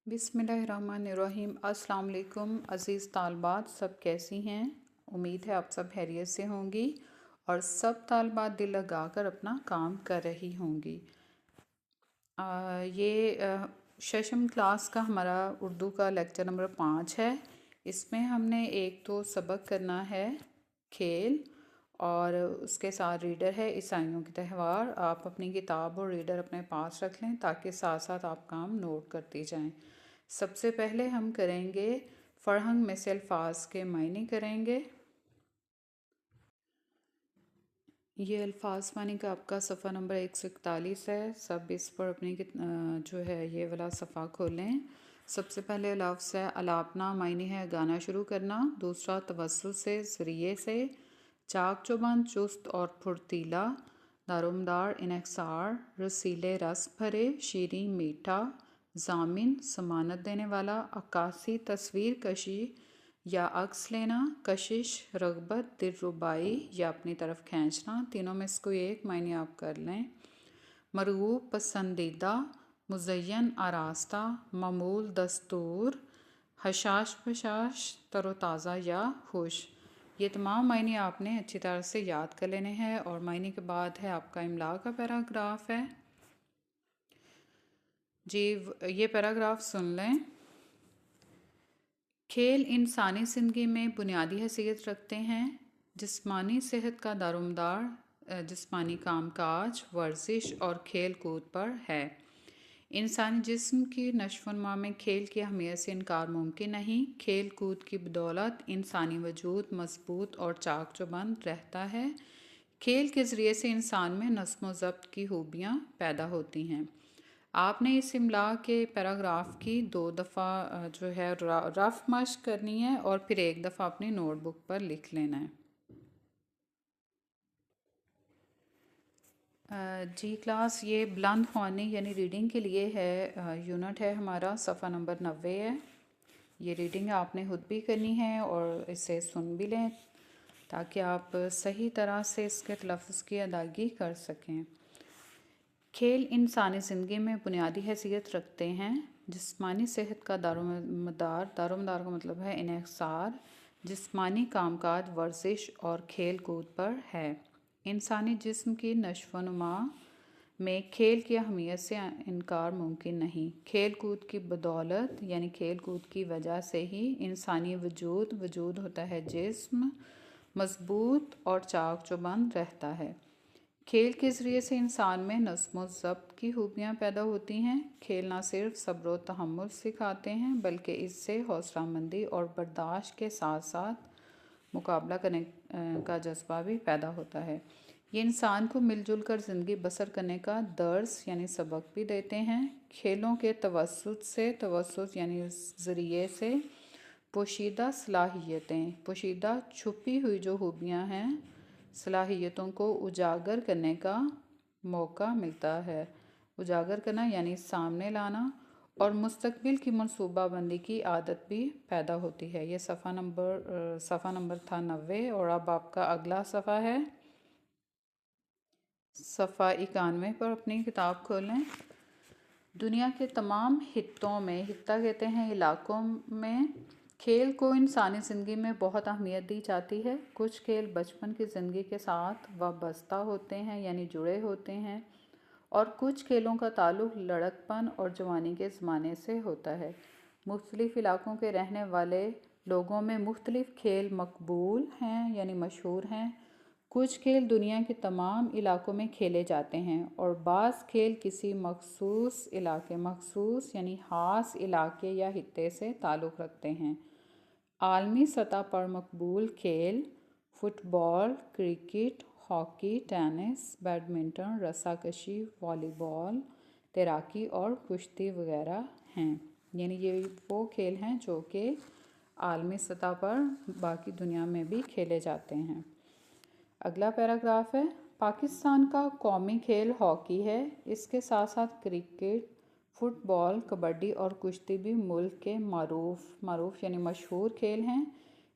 बिस्मिल्लाहिर्रहमानिर्रहीम। अस्सलाम वालेकुम अज़ीज़ तालबात, सब कैसी हैं? उम्मीद है आप सब खैरियत से होंगी और सब तालबात दिल लगा कर अपना काम कर रही होंगी। ये शशम क्लास का हमारा उर्दू का लेक्चर नंबर 5 है। इसमें हमने एक तो सबक करना है खेल और उसके साथ रीडर है ईसाइयों के त्यौहार। आप अपनी किताब और रीडर अपने पास रख लें ताकि साथ साथ आप काम नोट करती जाएं। सबसे पहले हम करेंगे फ़रहंग में से अल्फाज के मायने करेंगे। ये अल्फाज मानी का आपका सफ़ा नंबर 141 है। सब इस पर अपनी जो है ये वाला सफ़ा खोलें। सबसे पहले लफ्ज़ है अलापना, मायने है गाना शुरू करना। दूसरा तवस्सुत से, ज़रिए से। चाक चौबंद, चुस्त और फुर्तीला। दारोमदार, इन्हिसार। रसीले, रस भरे। शीरीं, मीठा। ज़ामिन, ज़मानत देने वाला। अक्कासी, तस्वीर कशी या अक्स लेना। कशिश, रग़बत, दिलरुबाई या अपनी तरफ खींचना। तीनों में से कोई एक मायने आप कर लें। मरगूब, पसंदीदा। मुज़य्यन, आरास्ता। मामूल, दस्तूर। हशाश बशाश, तरोताज़ा या खुश। ये तमाम मायने आपने अच्छी तरह से याद कर लेने हैं और मायने के बाद है आपका इमला का पैराग्राफ है जी। ये पैराग्राफ सुन लें। खेल इंसानी ज़िंदगी में बुनियादी हैसियत रखते हैं। जिस्मानी सेहत का दारोमदार जिस्मानी कामकाज, वर्जिश और खेल कूद पर है। इंसानी जिस्म की नशोनुमा में खेल की अहमियत से इनकार मुमकिन नहीं। खेल कूद की बदौलत इंसानी वजूद मजबूत और चाक चौबंद रहता है। खेल के ज़रिए से इंसान में नज़्म व ज़ब्त की खूबियाँ पैदा होती हैं। आपने इस इमला के पैराग्राफ की 2 दफ़ा जो है रफ़ मश्क करनी है और फिर एक दफ़ा अपनी नोटबुक पर लिख लेना है। जी क्लास, ये बुलंद ख़्वानी यानी रीडिंग के लिए है। यूनिट है हमारा सफ़ा नंबर 90 है। ये रीडिंग आपने खुद भी करनी है और इसे सुन भी लें ताकि आप सही तरह से इसके तलफ़्फ़ुज़ की अदायगी कर सकें। खेल इंसानी ज़िंदगी में बुनियादी हैसियत रखते हैं। जिस्मानी सेहत का दारोमदार का मतलब है इन्हिसार। जिस्मानी कामकाज, वर्जिश और खेल कूद पर है। इंसानी जिस्म की नशोनुमा में खेल की अहमियत से इनकार मुमकिन नहीं। खेल कूद की बदौलत यानी खेल कूद की वजह से ही इंसानी वजूद होता है जिस्म मजबूत और चाक चौबंद रहता है। खेल के ज़रिए से इंसान में नज़्म व ज़ब्त की खूबियाँ पैदा होती हैं। खेल ना सिर्फ सब्र व तहम्मुल सिखाते हैं बल्कि इससे हौसलामंदी और बर्दाश्त के साथ साथ मुकाबला करने का जज्बा भी पैदा होता है। ये इंसान को मिलजुल कर ज़िंदगी बसर करने का दर्स यानी सबक भी देते हैं। खेलों के तवस्सुत यानी ज़रिए से पोशीदा सलाहियतें, पोशीदा छुपी हुई जो खूबियाँ हैं, सलाहियतों को उजागर करने का मौका मिलता है। उजागर करना यानी सामने लाना और मुस्तकबिल की मनसूबाबंदी की आदत भी पैदा होती है। ये सफ़ा नंबर था 90 और अब आपका अगला सफ़ा है सफ़ा 91 पर अपनी किताब खोलें। दुनिया के तमाम हित्तों में, हित्ता कहते हैं इलाकों में, खेल को इंसानी ज़िंदगी में बहुत अहमियत दी जाती है। कुछ खेल बचपन की ज़िंदगी के साथ वाबस्ता होते हैं यानी जुड़े होते हैं और कुछ खेलों का ताल्लुक़ लड़कपन और जवानी के ज़माने से होता है। मुख्तलिफ़ इलाकों के रहने वाले लोगों में मुख्तलिफ़ खेल मकबूल हैं यानी मशहूर हैं। कुछ खेल दुनिया के तमाम इलाकों में खेले जाते हैं और बाज़ खेल किसी मखसूस यानी ख़ास इलाके या हित्ते से ताल्लुक़ रखते हैं। आलमी सतह पर मकबूल खेल football, cricket, hockey, tennis, badminton, रस्साकशी, वॉलीबॉल, तैराकी और कुश्ती वगैरह हैं। यानी ये वो खेल हैं जो कि आलमी सतह पर बाकी दुनिया में भी खेले जाते हैं। अगला पैराग्राफ है पाकिस्तान का कौमी खेल हॉकी है। इसके साथ साथ क्रिकेट, फ़ुटबॉल, कबड्डी और कुश्ती भी मुल्क के मारूफ यानी मशहूर खेल हैं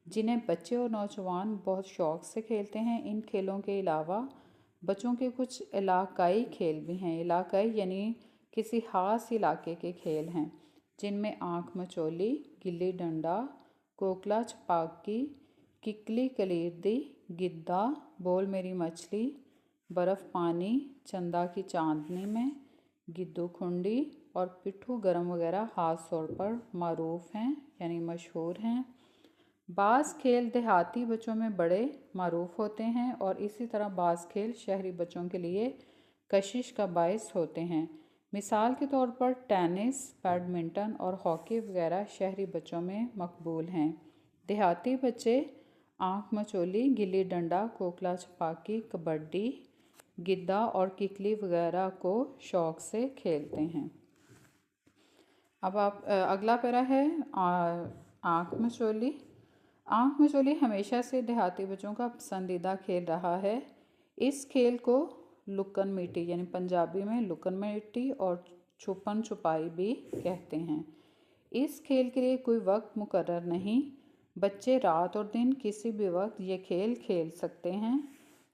जिन्हें बच्चे और नौजवान बहुत शौक़ से खेलते हैं। इन खेलों के अलावा बच्चों के कुछ इलाकाई खेल भी हैं। इलाकाई यानी किसी ख़ास इलाके के खेल हैं। जिन में आँख मचोली, गिल्ली डंडा, कोकला छपाकी, किकली कलीदी, गिद्दा, बोल मेरी मछली, बर्फ़ पानी, चंदा की चांदनी में, गिद्दू खुंडी और पिट्ठू गरम वगैरह ख़ास तौर पर मारूफ़ हैं यानी मशहूर हैं। बाज़ खेल देहाती बच्चों में बड़े मारूफ़ होते हैं और इसी तरह बाज़ खेल शहरी बच्चों के लिए कशिश का बायस होते हैं। मिसाल के तौर पर टेनिस, बैडमिंटन और हॉकी वगैरह शहरी बच्चों में मकबूल हैं। देहाती बच्चे आँख मचोली, गिल्ली डंडा, कोकला छपाकी, कबड्डी, गिद्दा और किकली वगैरह को शौक़ से खेलते हैं। अब अगला पैरा है आँख मचोली। आँख मचोली हमेशा से देहाती बच्चों का पसंदीदा खेल रहा है। इस खेल को लुकन मीटी यानी पंजाबी में लुकन मीटी और छुपन छुपाई भी कहते हैं। इस खेल के लिए कोई वक्त मुकर्रर नहीं, बच्चे रात और दिन किसी भी वक्त ये खेल खेल सकते हैं।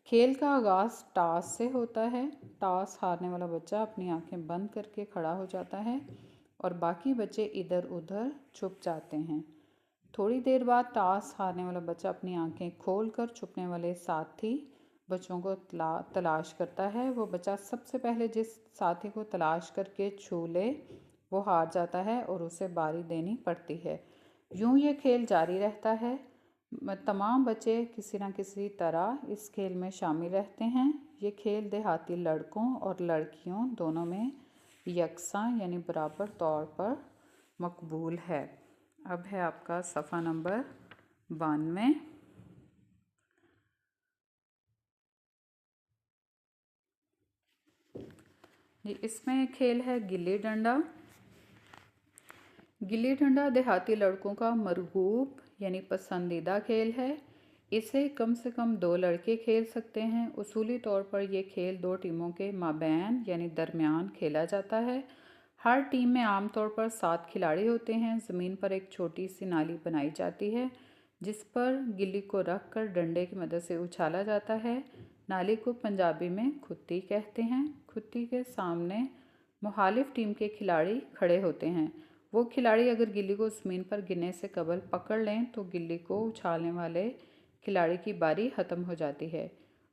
खेल का आगाज़ टॉस से होता है। टॉस हारने वाला बच्चा अपनी आंखें बंद करके खड़ा हो जाता है और बाकी बच्चे इधर उधर छुप जाते हैं। थोड़ी देर बाद टॉस हारने वाला बच्चा अपनी आंखें खोलकर छुपने वाले साथी बच्चों को तलाश करता है। वो बच्चा सबसे पहले जिस साथी को तलाश करके छू ले वो हार जाता है और उसे बारी देनी पड़ती है। यूँ ये खेल जारी रहता है। तमाम बच्चे किसी न किसी तरह इस खेल में शामिल रहते हैं। ये खेल देहाती लड़कों और लड़कियों दोनों में यकसां यानी बराबर तौर पर मकबूल है। अब है आपका सफ़ा नंबर 92। इसमें खेल है गिल्ली डंडा। गिल्ली डंडा देहाती लड़कों का मरगूब यानी पसंदीदा खेल है। इसे कम से कम 2 लड़के खेल सकते हैं। उसूली तौर पर यह खेल 2 टीमों के माबैन यानी दरमियान खेला जाता है। हर टीम में आमतौर पर 7 खिलाड़ी होते हैं। ज़मीन पर एक छोटी सी नाली बनाई जाती है जिस पर गिल्ली को रख कर डंडे की मदद से उछाला जाता है। नाली को पंजाबी में खुत्ती कहते हैं। खुत्ती के सामने मुखालिफ टीम के खिलाड़ी खड़े होते हैं। वो खिलाड़ी अगर गिल्ली को ज़मीन पर गिरने से कबल पकड़ लें तो गिल्ली को उछालने वाले खिलाड़ी की बारी ख़त्म हो जाती है।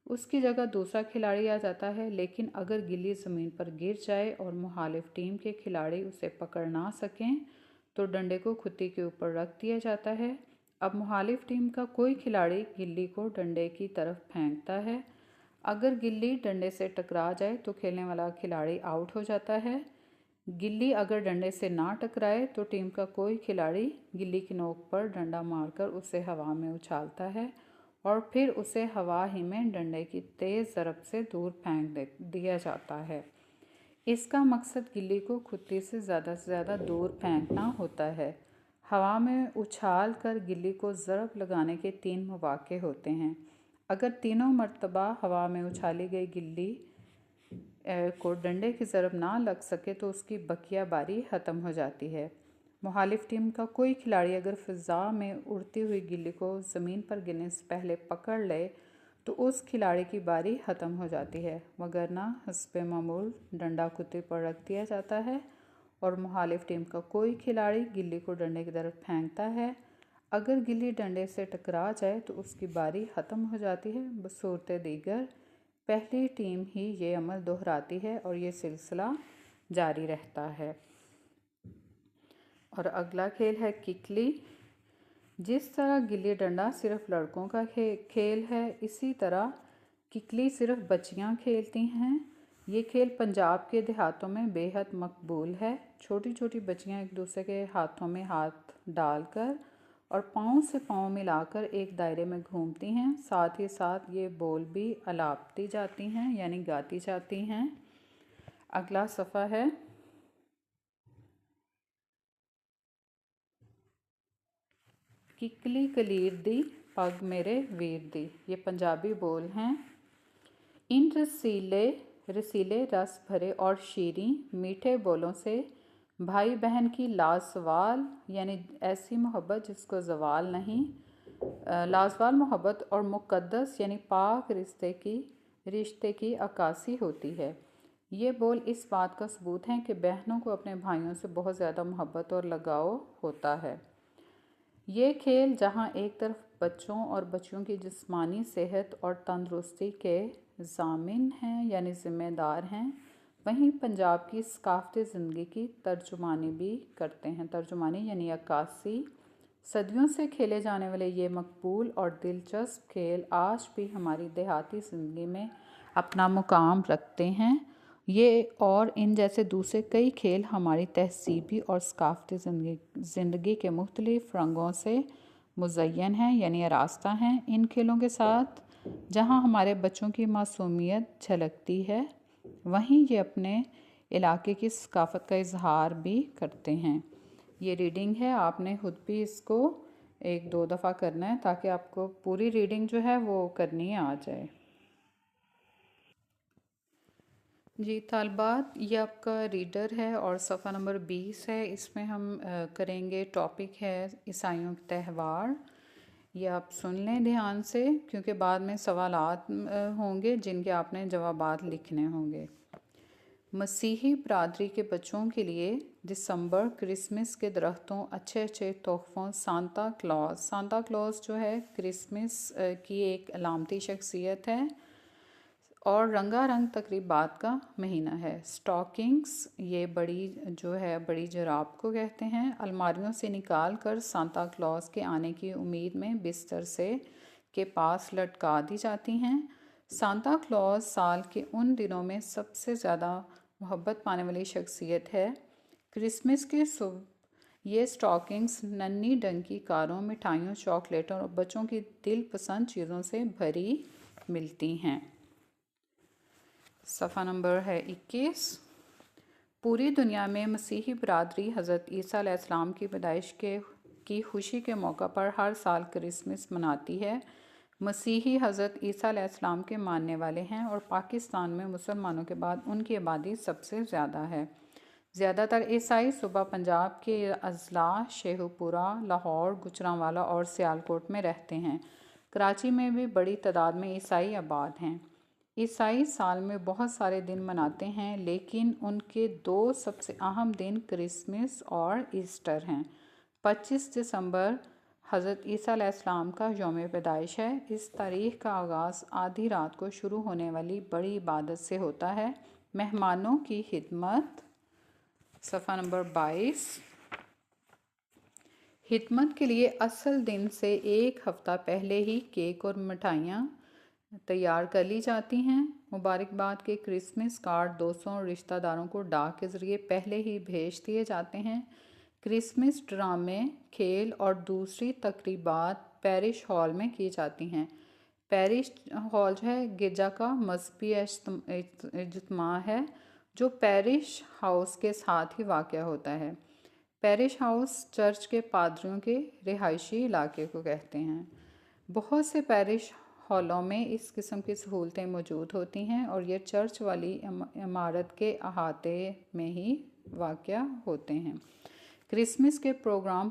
उसकी जगह दूसरा खिलाड़ी आ जाता है। लेकिन अगर गिल्ली ज़मीन पर गिर जाए और मुखालिफ टीम के खिलाड़ी उसे पकड़ ना सकें तो डंडे को खुत्ती के ऊपर रख दिया जाता है। अब मुखालिफ टीम का कोई खिलाड़ी गिल्ली को डंडे की तरफ फेंकता है। अगर गिल्ली डंडे से टकरा जाए तो खेलने वाला खिलाड़ी आउट हो जाता है। गिल्ली अगर डंडे से ना टकराए तो टीम का कोई खिलाड़ी गिल्ली की नोक पर डंडा मारकर उसे हवा में उछालता है और फिर उसे हवा ही में डंडे की तेज़ ज़रब से दूर फेंक दिया जाता है। इसका मकसद गिल्ली को खुत्ती से ज़्यादा दूर फेंकना होता है। हवा में उछाल कर गिल्ली को ज़रब लगाने के 3 मौक़े होते हैं। अगर तीनों मरतबा हवा में उछाली गई गिल्ली को डंडे की ज़रब ना लग सके तो उसकी बकिया बारी ख़त्म हो जाती है। मुखालिफ टीम का कोई खिलाड़ी अगर फ़िज़ा में उड़ती हुई गिल्ली को ज़मीन पर गिरने से पहले पकड़ ले तो उस खिलाड़ी की बारी ख़त्म हो जाती है, वगरना हस्बे मामूल डंडा खुत्ती पर रख दिया जाता है और मुखालिफ टीम का कोई खिलाड़ी गिल्ली को डंडे की तरफ फेंकता है। अगर गिल्ली डंडे से टकरा जाए तो उसकी बारी ख़त्म हो जाती है। बसूरत दीगर पहली टीम ही ये अमल दोहराती है और ये सिलसिला जारी रहता है। और अगला खेल है किकली। जिस तरह गिल्ली डंडा सिर्फ लड़कों का खेल है, इसी तरह किकली सिर्फ बच्चियां खेलती हैं। ये खेल पंजाब के देहातों में बेहद मकबूल है। छोटी छोटी बच्चियां एक दूसरे के हाथों में हाथ डालकर और पाँव से पाँव मिलाकर एक दायरे में घूमती हैं। साथ ही साथ ये बोल भी अलापती जाती हैं यानी गाती जाती हैं। अगला सफ़ा है किकली कलीर दी पग मेरे वीर दी। ये पंजाबी बोल हैं। इन रसीले रस भरे और शीरीं मीठे बोलों से भाई बहन की लाजवाल यानी ऐसी मोहब्बत जिसको ज़वाल नहीं, लाजवाल मोहब्बत और मुक़द्दस यानी पाक रिश्ते की अक्कासी होती है। یہ بول اس بات کا ثبوت ہیں کہ بہنوں کو اپنے بھائیوں سے بہت زیادہ محبت اور لگاؤ ہوتا ہے۔ یہ کھیل جہاں ایک طرف بچوں اور بچیوں کی جسمانی صحت اور تندرستی کے ضامن ہیں یعنی ذمہ دار ہیں، وہیں پنجاب کی ثقافتی زندگی کی ترجمانی بھی کرتے ہیں۔ ترجمانی یعنی عکاسی۔ صدیوں سے کھیلے جانے والے یہ مقبول اور دلچسپ کھیل آج بھی ہماری دیہاتی زندگی میں اپنا مقام رکھتے ہیں۔ یہ اور ان جیسے دوسرے کئی کھیل ہماری تہذیبی اور ثقافتی زندگی کے مختلف رنگوں سے مزین ہیں یعنی آراستہ ہیں۔ ان کھیلوں کے ساتھ جہاں ہمارے بچوں کی معصومیت جھلکتی ہے، وہیں یہ اپنے علاقے کی ثقافت کا اظہار بھی کرتے ہیں۔ یہ ریڈنگ ہے، آپ نے خود بھی اس کو 1-2 دفعہ کرنا ہے تاکہ آپ کو پوری ریڈنگ جو ہے وہ کرنی آ جائے۔ جی طالبات، یہ آپ کا ریڈر ہے اور صفحہ نمبر 20 ہے۔ اس میں ہم کریں گے، ٹاپک ہے عیسائیوں کے تہوار۔ یہ آپ سن لیں دھیان سے کیونکہ بعد میں سوالات ہوں گے جن کے آپ نے جوابات لکھنے ہوں گے۔ مسیحی برادری کے بچوں کے لیے دسمبر کرسمس کے درختوں، اچھے اچھے تحفوں، سانتا کلاus جو ہے کرسمس کی ایک علامتی شخصیت ہے اور رنگا رنگ تقریبات کا مہینہ ہے۔ سٹاکنگز، یہ بڑی جراب کو کہتے ہیں، الماریوں سے نکال کر سانتا کلاus کے آنے کی امید میں بستر کے پاس لٹکا دی جاتی ہیں۔ سانتا کلاus سال کے ان دنوں میں سب سے زیادہ محبت پانے والی شخصیت ہے۔ کرسمس کی صبح یہ سٹاکنگز ننھی ڈنکی کاروں، مٹھائیوں، چاکلیٹوں اور بچوں کی دل پسند چیزوں سے بھری ملتی ہیں۔ صفحہ نمبر ہے 21۔ پوری دنیا میں مسیحی برادری حضرت عیسیٰ علیہ السلام کی پیدائش کی خوشی کے موقع پر ہر سال کرسمس مناتی ہے۔ مسیحی حضرت عیسیٰ علیہ السلام کے ماننے والے ہیں اور پاکستان میں مسلمانوں کے بعد ان کی آبادی سب سے زیادہ ہے۔ زیادہ تر عیسائی صوبہ پنجاب کے اضلاع شیخو پورہ، لاہور، گوجرانوالہ اور سیالکوٹ میں رہتے ہیں۔ کراچی میں بھی بڑی تعداد میں عیسائی آباد ہیں۔ عیسائی سال میں بہت سارے دن مناتے ہیں لیکن ان کے 2 سب سے اہم دن کرسمس اور ایسٹر ہیں۔ 25 دسمبر حضرت عیسیٰ علیہ السلام کا یوم پیدائش ہے۔ اس تاریخ کا آغاز آدھی رات کو شروع ہونے والی بڑی عبادت سے ہوتا ہے، مہمانوں کی خدمت۔ صفحہ نمبر 22۔ خدمت کے لیے اصل دن سے 1 ہفتہ پہلے ہی کیک اور مٹھائیاں تیار کر لی جاتی ہیں۔ مبارکباد کے کرسمس کارڈ دوستوں اور رشتہ داروں کو ڈاک کے ذریعے پہلے ہی بھیج دیے جاتے ہیں۔ کرسمس ڈرامے، کھیل اور دوسری تقریبات پیرش ہال میں کی جاتی ہیں۔ پیرش ہال جو ہے گرجا کا مذہبی اجتماع ہے جو پیرش ہاؤس کے ساتھ ہی واقع ہوتا ہے۔ پیرش ہاؤس چرچ کے پادریوں کے رہائشی علاقے کو کہتے ہیں۔ بہت سے پیرش ہالوں میں اس قسم کی سہولتیں موجود ہوتی ہیں اور یہ چرچ والی عمارت کے احاطے میں ہی واقع ہوتے ہیں۔ کرسمس کے پروگرام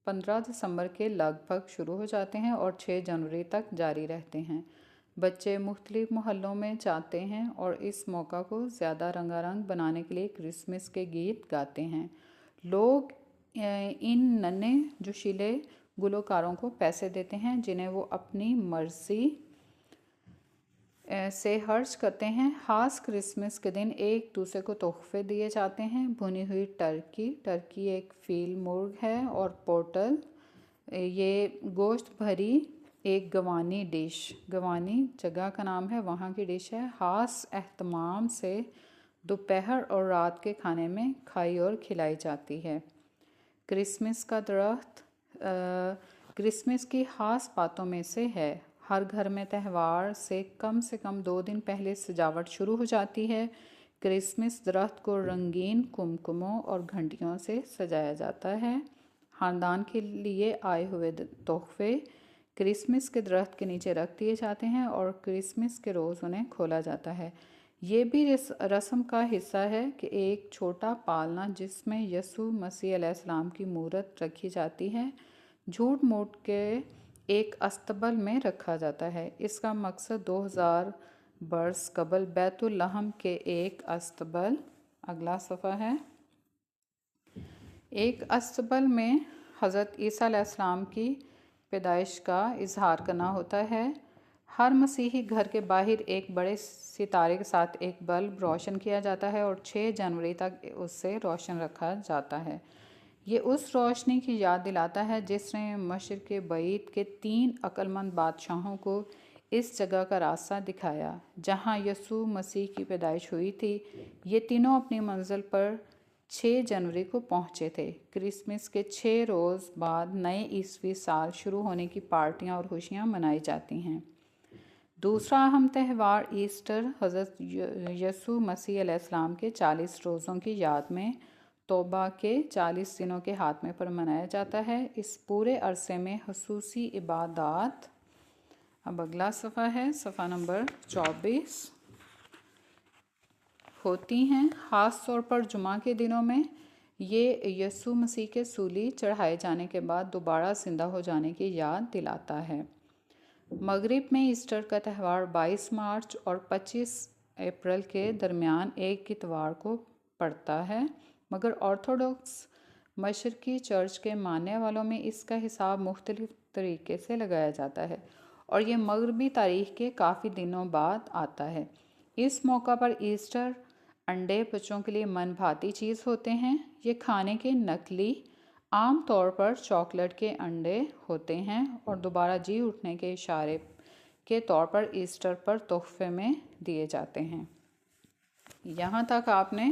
15 دسمبر کے لگ بھگ شروع ہو جاتے ہیں اور 6 جنوری تک جاری رہتے ہیں۔ بچے مختلف محلوں میں جاتے ہیں اور اس موقع کو زیادہ رنگا رنگ بنانے کے لیے کرسمس کے گیت گاتے ہیں۔ لوگ ان ننھے جوشیلے گلوکاروں کو پیسے دیتے ہیں جنہیں وہ اپنی مرضی سے خرچ کرتے ہیں۔ خاص کرسمس کے دن ایک دوسرے کو تحفے دیے جاتے ہیں۔ بھنی ہوئی ٹرکی ایک فیل مرغ ہے اور پورٹل یہ گوشت بھری ایک گوانی ڈش، گوانی جگہ کا نام ہے، وہاں کی ڈش ہے، خاص اہتمام سے دوپہر اور رات کے کھانے میں کھائی اور کھلائی جاتی ہے۔ کرسمس کا درخت کرسمس کی خاص باتوں میں سے ہے۔ ہر گھر میں تہوار سے کم 2 دن پہلے سجاوٹ شروع ہو جاتی ہے۔ کرسمس درخت کو رنگین کمکموں اور گھنٹیوں سے سجایا جاتا ہے۔ خاندان کے لیے آئے ہوئے تحفے کرسمس کے درخت کے نیچے رکھ دیے جاتے ہیں اور کرسمس کے روز انہیں کھولا جاتا ہے۔ یہ بھی رسم کا حصہ ہے کہ ایک چھوٹا پالنا جس میں یسوع مسیح علیہ السلام کی مورت رکھی جاتی ہے، جھوٹ موٹ کے ایک استبل میں رکھا جاتا ہے۔ اس کا مقصد 2000 برس قبل بیت اللحم کے ایک استبل۔ اگلا صفحہ ہے، ایک استبل میں حضرت عیسیٰ علیہ السلام کی پیدائش کا اظہار کرنا ہوتا ہے۔ ہر مسیحی گھر کے باہر ایک بڑے ستارے کے ساتھ ایک بلب روشن کیا جاتا ہے اور 6 جنوری تک اسے روشن رکھا جاتا ہے۔ یہ اس روشنی کی یاد دلاتا ہے جس نے مشرق بعید کے 3 عقل مند بادشاہوں کو اس جگہ کا راستہ دکھایا جہاں یسوع مسیح کی پیدائش ہوئی تھی۔ یہ تینوں اپنی منزل پر 6 جنوری کو پہنچے تھے۔ کرسمس کے 6 روز بعد نئے عیسوی سال شروع ہونے کی پارٹیاں اور خوشیاں منائی جاتی ہیں۔ دوسرا اہم تہوار ایسٹر حضرت یسوع مسیح علیہ السلام کے 40 روزوں کی یاد میں توبہ کے 40 دنوں کے خاتمے پر منایا جاتا ہے۔ اس پورے عرصے میں خصوصی عبادات، اب اگلا صفحہ ہے، صفحہ نمبر 24، ہوتی ہیں۔ خاص طور پر جمعہ کے دنوں میں یہ یسوع مسیح کے سولی چڑھائے جانے کے بعد دوبارہ زندہ ہو جانے کی یاد دلاتا ہے۔ مغرب میں ایسٹر کا تہوار 22 مارچ اور 25 اپریل کے درمیان ایک اتوار کو پڑتا ہے، مگر آرتھوڈوکس مشرقی چرچ کے ماننے والوں میں اس کا حساب مختلف طریقے سے لگایا جاتا ہے اور یہ مغربی تاریخ کے کافی دنوں بعد آتا ہے۔ اس موقع پر ایسٹر انڈے بچوں کے لیے من بھاتی چیز ہوتے ہیں۔ یہ کھانے کے نکلی عام طور پر چاکلیٹ کے انڈے ہوتے ہیں اور دوبارہ جی اٹھنے کے اشارے کے طور پر ایسٹر پر تحفے میں دیے جاتے ہیں۔ یہاں تک آپ نے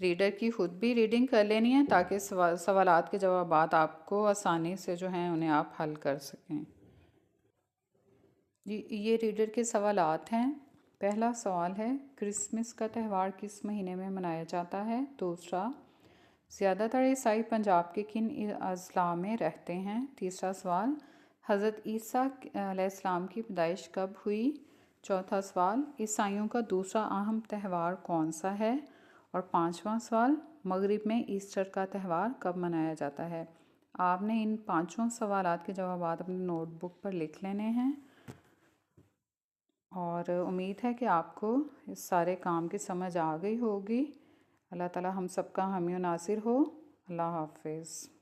ریڈر کی خود بھی ریڈنگ کر لینی ہے تاکہ سوالات کے جوابات آپ کو آسانی سے جو ہیں انہیں آپ حل کر سکیں۔ جی، یہ ریڈر کے سوالات ہیں۔ پہلا سوال ہے، کرسمس کا تہوار کس مہینے میں منایا جاتا ہے؟ دوسرا، زیادہ تر عیسائی پنجاب کے کن اضلاع میں رہتے ہیں؟ تیسرا سوال، حضرت عیسیٰ علیہ السلام کی پیدائش کب ہوئی؟ چوتھا سوال، عیسائیوں کا دوسرا اہم تہوار کون سا ہے؟ اور پانچواں سوال، مغرب میں ایسٹر کا تہوار کب منایا جاتا ہے؟ آپ نے ان 5 سوالات کے جوابات اپنی نوٹ بک پر لکھ لینے ہیں اور امید ہے کہ آپ کو اس سارے کام کی سمجھ آ گئی ہوگی۔ اللہ تعالی ہم سب کا حامی و ناصر ہو۔ اللہ حافظ۔